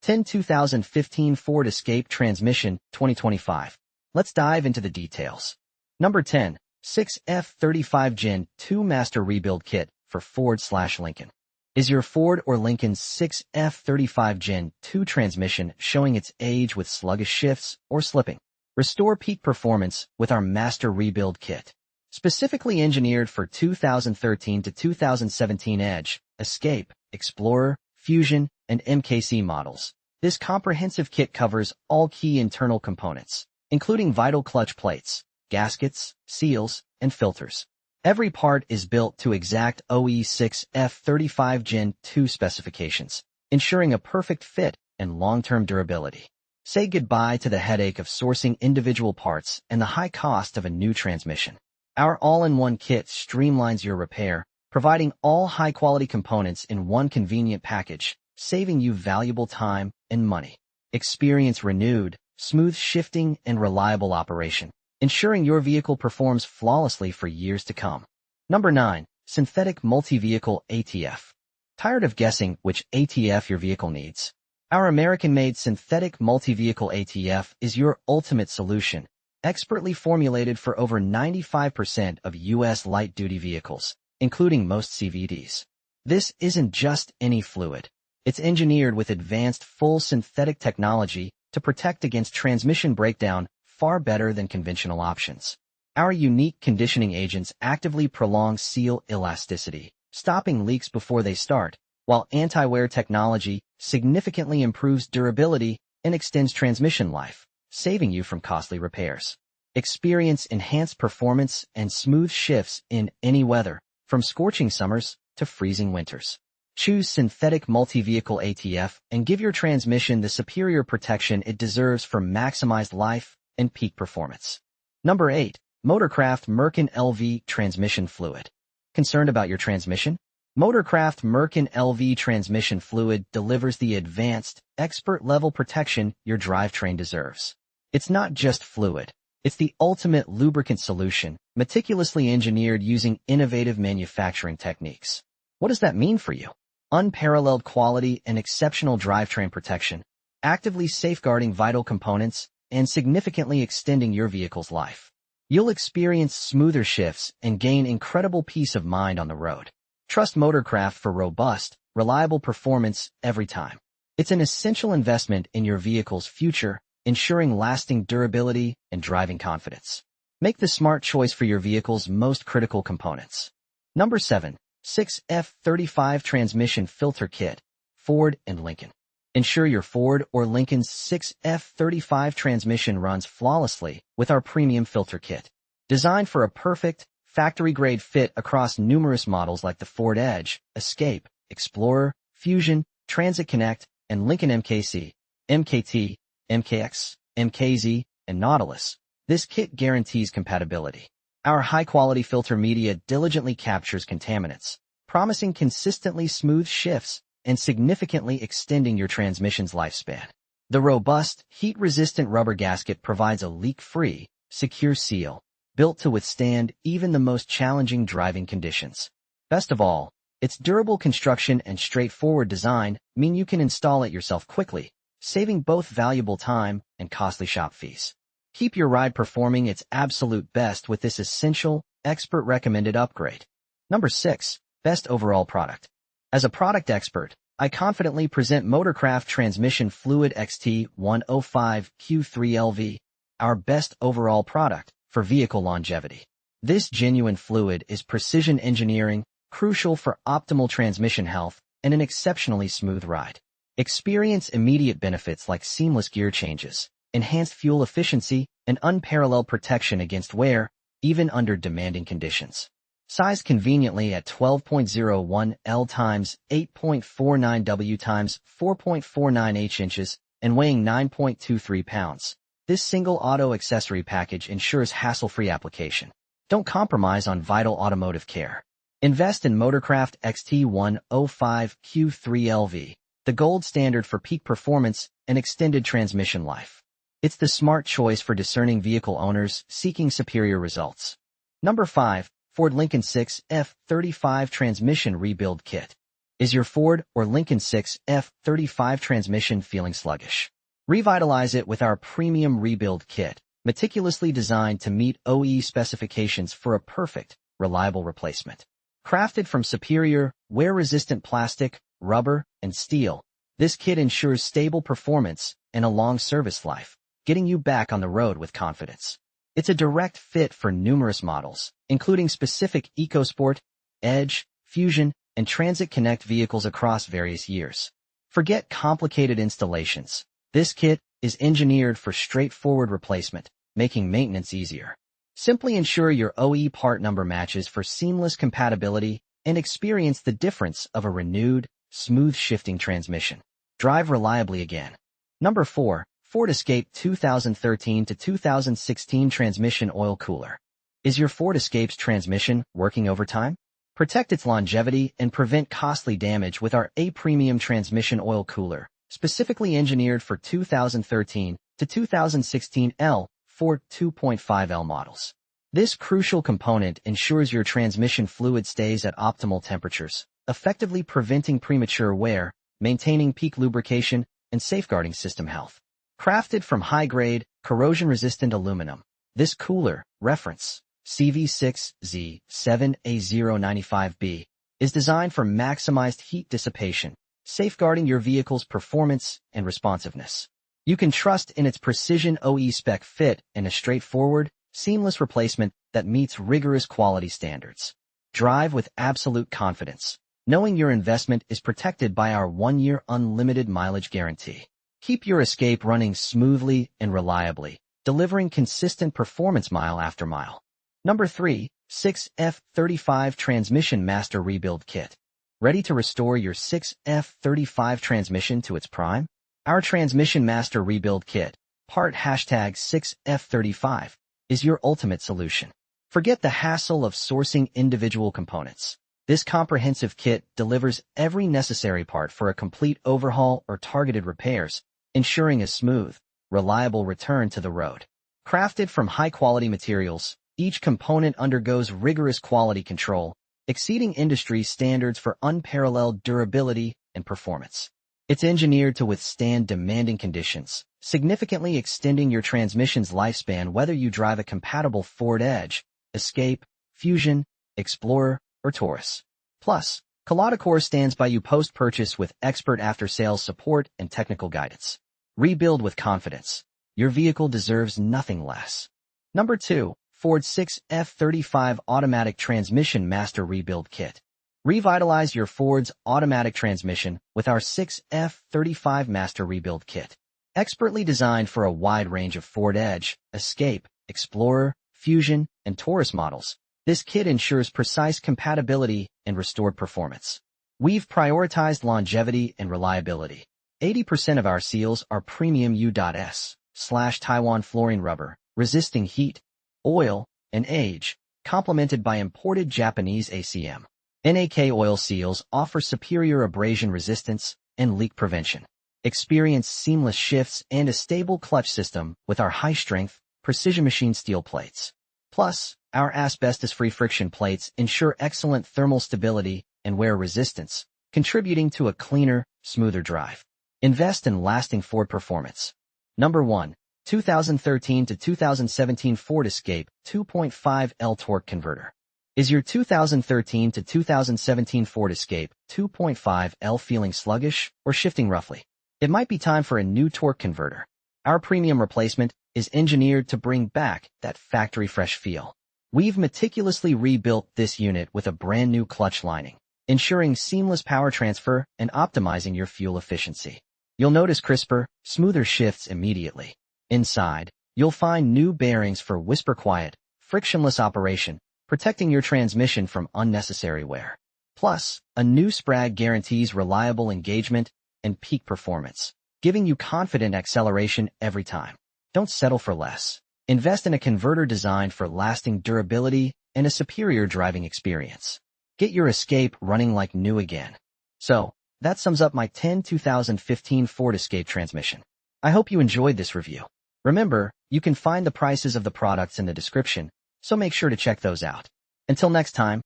10 2015 Ford Escape Transmission 2025. Let's dive into the details. Number 10. 6F35 Gen 2 Master Rebuild Kit for Ford/Lincoln. Is your Ford or Lincoln's 6F35 Gen 2 transmission showing its age with sluggish shifts or slipping? Restore peak performance with our Master Rebuild Kit. Specifically engineered for 2013 to 2017 Edge, Escape, Explorer, Fusion, and MKC models. This comprehensive kit covers all key internal components, including vital clutch plates, gaskets, seals, and filters. Every part is built to exact OE6F35 Gen 2 specifications, ensuring a perfect fit and long-term durability. Say goodbye to the headache of sourcing individual parts and the high cost of a new transmission. Our all-in-one kit streamlines your repair, providing all high-quality components in one convenient package, saving you valuable time and money. Experience renewed, smooth shifting, and reliable operation, ensuring your vehicle performs flawlessly for years to come. Number 9. Synthetic Multi-Vehicle ATF. Tired of guessing which ATF your vehicle needs? Our American-made Synthetic Multi-Vehicle ATF is your ultimate solution, expertly formulated for over 95% of U.S. light-duty vehicles, including most CVDs. This isn't just any fluid. It's engineered with advanced full synthetic technology to protect against transmission breakdown far better than conventional options. Our unique conditioning agents actively prolong seal elasticity, stopping leaks before they start, while anti-wear technology significantly improves durability and extends transmission life, saving you from costly repairs. Experience enhanced performance and smooth shifts in any weather, from scorching summers to freezing winters. Choose Synthetic Multi-Vehicle ATF and give your transmission the superior protection it deserves for maximized life and peak performance. Number 8. Motorcraft MERCON LV Transmission Fluid. Concerned about your transmission? Motorcraft MERCON LV Transmission Fluid delivers the advanced, expert-level protection your drivetrain deserves. It's not just fluid. It's the ultimate lubricant solution, meticulously engineered using innovative manufacturing techniques. What does that mean for you? Unparalleled quality and exceptional drivetrain protection, actively safeguarding vital components, and significantly extending your vehicle's life. You'll experience smoother shifts and gain incredible peace of mind on the road. Trust Motorcraft for robust, reliable performance every time. It's an essential investment in your vehicle's future, ensuring lasting durability and driving confidence. Make the smart choice for your vehicle's most critical components. Number 7. 6F35 Transmission Filter Kit, Ford and Lincoln. Ensure your Ford or Lincoln's 6F35 transmission runs flawlessly with our premium filter kit. Designed for a perfect, factory-grade fit across numerous models like the Ford Edge, Escape, Explorer, Fusion, Transit Connect, and Lincoln MKC, MKT, MKX, MKZ, and Nautilus, this kit guarantees compatibility. Our high-quality filter media diligently captures contaminants, promising consistently smooth shifts and significantly extending your transmission's lifespan. The robust, heat-resistant rubber gasket provides a leak-free, secure seal, built to withstand even the most challenging driving conditions. Best of all, its durable construction and straightforward design mean you can install it yourself quickly, saving both valuable time and costly shop fees. Keep your ride performing its absolute best with this essential, expert-recommended upgrade. Number 6. Best Overall Product. As a product expert, I confidently present Motorcraft Transmission Fluid XT105Q3LV, our best overall product for vehicle longevity. This genuine fluid is precision engineering, crucial for optimal transmission health and an exceptionally smooth ride. Experience immediate benefits like seamless gear changes, enhanced fuel efficiency, and unparalleled protection against wear, even under demanding conditions. Sized conveniently at 12.01 L x 8.49 W x 4.49 H inches and weighing 9.23 pounds, this single auto accessory package ensures hassle-free application. Don't compromise on vital automotive care. Invest in Motorcraft XT105Q3LV, the gold standard for peak performance and extended transmission life. It's the smart choice for discerning vehicle owners seeking superior results. Number 5. Ford Lincoln 6F35 Transmission Rebuild Kit. Is your Ford or Lincoln 6F35 transmission feeling sluggish? Revitalize it with our premium rebuild kit, meticulously designed to meet OE specifications for a perfect, reliable replacement. Crafted from superior, wear-resistant plastic, rubber, and steel, this kit ensures stable performance and a long service life, getting you back on the road with confidence. It's a direct fit for numerous models, including specific EcoSport, Edge, Fusion, and Transit Connect vehicles across various years. Forget complicated installations. This kit is engineered for straightforward replacement, making maintenance easier. Simply ensure your OE part number matches for seamless compatibility and experience the difference of a renewed, smooth shifting transmission. Drive reliably again. Number 4. Ford Escape 2013 to 2016 Transmission Oil Cooler. Is your Ford Escape's transmission working overtime? Protect its longevity and prevent costly damage with our A-Premium Transmission Oil Cooler, specifically engineered for 2013 to 2016 Ford 2.5L models. This crucial component ensures your transmission fluid stays at optimal temperatures, effectively preventing premature wear, maintaining peak lubrication, and safeguarding system health. Crafted from high-grade, corrosion-resistant aluminum, this cooler, reference CV6Z7A095B, is designed for maximized heat dissipation, safeguarding your vehicle's performance and responsiveness. You can trust in its precision OE spec fit and a straightforward, seamless replacement that meets rigorous quality standards. Drive with absolute confidence, knowing your investment is protected by our 1-year unlimited mileage guarantee. Keep your Escape running smoothly and reliably, delivering consistent performance mile after mile. Number 3. 6F35 Transmission Master Rebuild Kit. Ready to restore your 6F35 transmission to its prime? Our Transmission Master Rebuild Kit, part #6F35, is your ultimate solution. Forget the hassle of sourcing individual components. This comprehensive kit delivers every necessary part for a complete overhaul or targeted repairs, ensuring a smooth, reliable return to the road. Crafted from high-quality materials, each component undergoes rigorous quality control, exceeding industry standards for unparalleled durability and performance. It's engineered to withstand demanding conditions, significantly extending your transmission's lifespan whether you drive a compatible Ford Edge, Escape, Fusion, Explorer, or Taurus. Plus, Coladacore stands by you post-purchase with expert after-sales support and technical guidance. Rebuild with confidence. Your vehicle deserves nothing less. Number 2. Ford 6F35 Automatic Transmission Master Rebuild Kit. Revitalize your Ford's automatic transmission with our 6F35 Master Rebuild Kit. Expertly designed for a wide range of Ford Edge, Escape, Explorer, Fusion, and Taurus models, this kit ensures precise compatibility and restored performance. We've prioritized longevity and reliability. 80% of our seals are premium U.S/Taiwan fluorine rubber, resisting heat, oil, and age, complemented by imported Japanese ACM. NAK oil seals offer superior abrasion resistance and leak prevention. Experience seamless shifts and a stable clutch system with our high-strength, precision-machined steel plates. Plus, our asbestos-free friction plates ensure excellent thermal stability and wear resistance, contributing to a cleaner, smoother drive. Invest in lasting Ford performance. Number 1. 2013 to 2017 Ford Escape 2.5L Torque Converter. Is your 2013 to 2017 Ford Escape 2.5L feeling sluggish or shifting roughly? It might be time for a new torque converter. Our premium replacement is engineered to bring back that factory-fresh feel. We've meticulously rebuilt this unit with a brand new clutch lining, ensuring seamless power transfer and optimizing your fuel efficiency. You'll notice crisper, smoother shifts immediately. Inside, you'll find new bearings for whisper-quiet, frictionless operation, protecting your transmission from unnecessary wear. Plus, a new sprag guarantees reliable engagement and peak performance, giving you confident acceleration every time. Don't settle for less. Invest in a converter designed for lasting durability and a superior driving experience. Get your Escape running like new again. So, that sums up my 2015 Ford Escape transmission. I hope you enjoyed this review. Remember, you can find the prices of the products in the description, so make sure to check those out. Until next time,